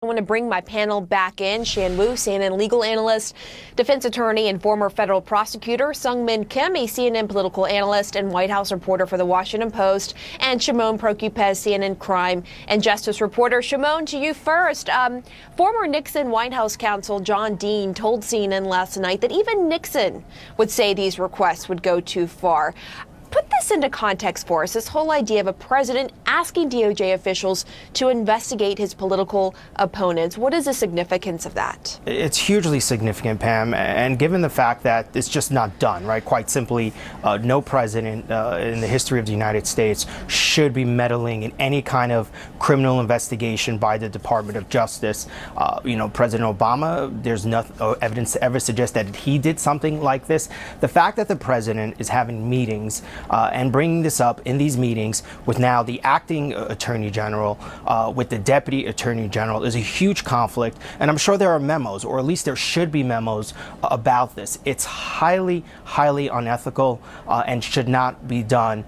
I want to bring my panel back in. Shan Wu, CNN legal analyst, defense attorney, and former federal prosecutor. Sung-Min Kim, a CNN political analyst and White House reporter for The Washington Post. And Shimon Prokupecz, CNN crime and justice reporter. Shimon, to you first. Former Nixon White House counsel John Dean told CNN last night that even Nixon would say these requests would go too far. Put this into context for us, this whole idea of a president asking DOJ officials to investigate his political opponents. What is the significance of that? It's hugely significant, Pam, and given the fact that it's just not done, right? Quite simply, no president in the history of the United States should be meddling in any kind of criminal investigation by the Department of Justice. President Obama, there's no evidence to ever suggest that he did something like this. The fact that the president is having meetings and bringing this up in these meetings with now the acting attorney general, with the deputy attorney general, is a huge conflict. And I'm sure there are memos, or at least there should be memos about this. It's highly, highly unethical and should not be done.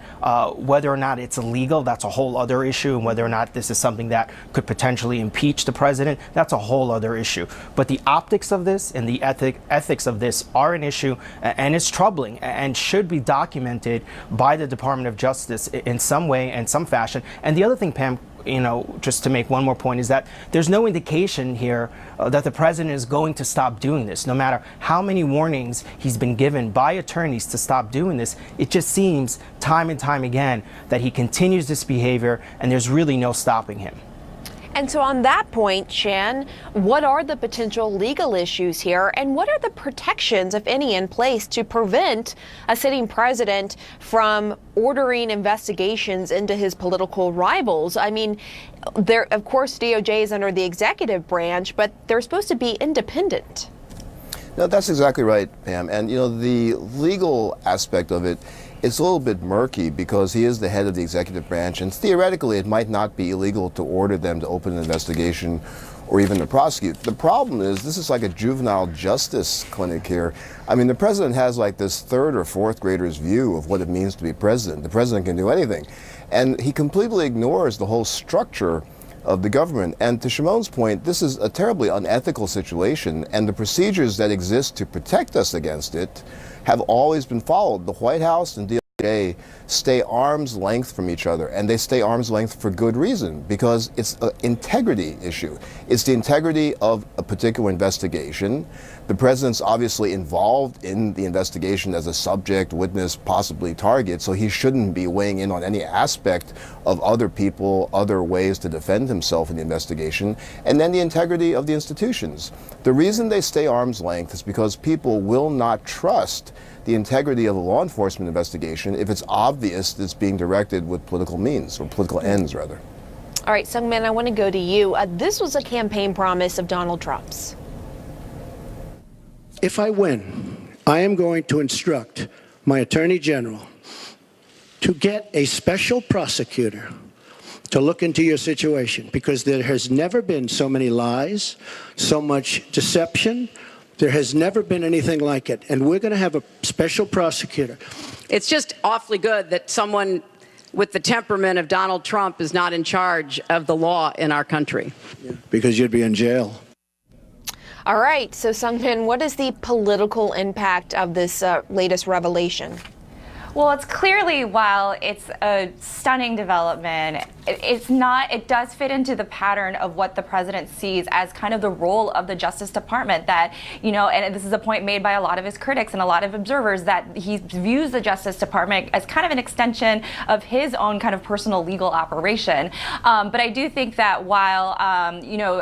Whether or not it's illegal, that's a whole other issue. And whether or not this is something that could potentially impeach the president, that's a whole other issue. But the optics of this and the ethics of this are an issue, and it's troubling and should be documented by the Department of Justice in some way and some fashion. And the other thing, Pam, just to make one more point, is that there's no indication here that the president is going to stop doing this. No matter how many warnings he's been given by attorneys to stop doing this, it just seems time and time again that he continues this behavior and there's really no stopping him. And so on that point, Shan, what are the potential legal issues here, and what are the protections, if any, in place to prevent a sitting president from ordering investigations into his political rivals? I mean, of course, DOJ is under the executive branch, but they're supposed to be independent. No, that's exactly right, Pam. And, the legal aspect of it, it's a little bit murky because he is the head of the executive branch, and theoretically it might not be illegal to order them to open an investigation or even to prosecute. The problem is this is like a juvenile justice clinic here. I mean, the president has like this third or fourth grader's view of what it means to be president. The president can do anything. And he completely ignores the whole structure of the government. And to Shimon's point, this is a terribly unethical situation, and the procedures that exist to protect us against it have always been followed. The White House and DOJ stay arm's length from each other, and they stay arm's length for good reason, because it's an integrity issue. It's the integrity of a particular investigation. The president's obviously involved in the investigation as a subject, witness, possibly target, so he shouldn't be weighing in on any aspect of other people, other ways to defend himself in the investigation. And then the integrity of the institutions. The reason they stay arm's length is because people will not trust the integrity of a law enforcement investigation if it's obvious that it's being directed with political means, or political ends, rather. All right, Sung-Min, I want to go to you. This was a campaign promise of Donald Trump's. If I win, I am going to instruct my Attorney General to get a special prosecutor to look into your situation, because there has never been so many lies, so much deception. There has never been anything like it, and we're going to have a special prosecutor. It's just awfully good that someone with the temperament of Donald Trump is not in charge of the law in our country. Yeah, because you'd be in jail. All right, so Sung-Min, what is the political impact of this latest revelation? Well, it's clearly, while it's a stunning development, it does fit into the pattern of what the president sees as kind of the role of the Justice Department, that, and this is a point made by a lot of his critics and a lot of observers, that he views the Justice Department as kind of an extension of his own kind of personal legal operation. But I do think that while,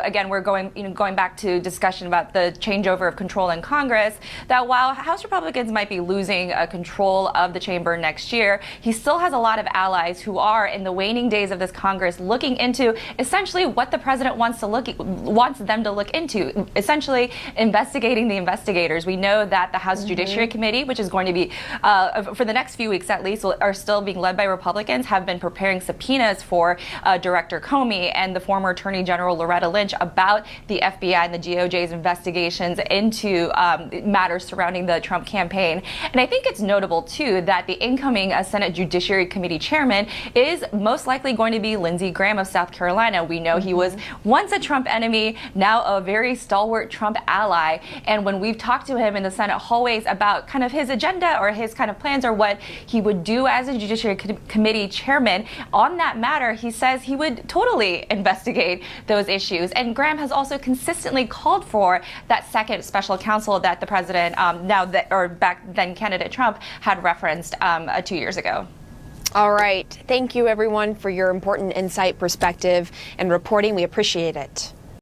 again, we're going back to discussion about the changeover of control in Congress, that while House Republicans might be losing control of the chamber next year, he still has a lot of allies who are, in the waning days of this Congress, looking into essentially what the president wants them to look into, essentially investigating the investigators. We know that the House Judiciary Committee, which is going to be, for the next few weeks at least, are still being led by Republicans, have been preparing subpoenas for Director Comey and the former Attorney General Loretta Lynch about the FBI and the DOJ's investigations into matters surrounding the Trump campaign. And I think it's notable, too, that the incoming Senate Judiciary Committee chairman is most likely going to be be Lindsey Graham of South Carolina. We know he was once a Trump enemy, now a very stalwart Trump ally. And when we've talked to him in the Senate hallways about kind of his agenda or his kind of plans or what he would do as a Judiciary Committee chairman on that matter, he says he would totally investigate those issues. And Graham has also consistently called for that second special counsel that the president, back then candidate Trump, had referenced 2 years ago. All right. Thank you, everyone, for your important insight, perspective, and reporting. We appreciate it.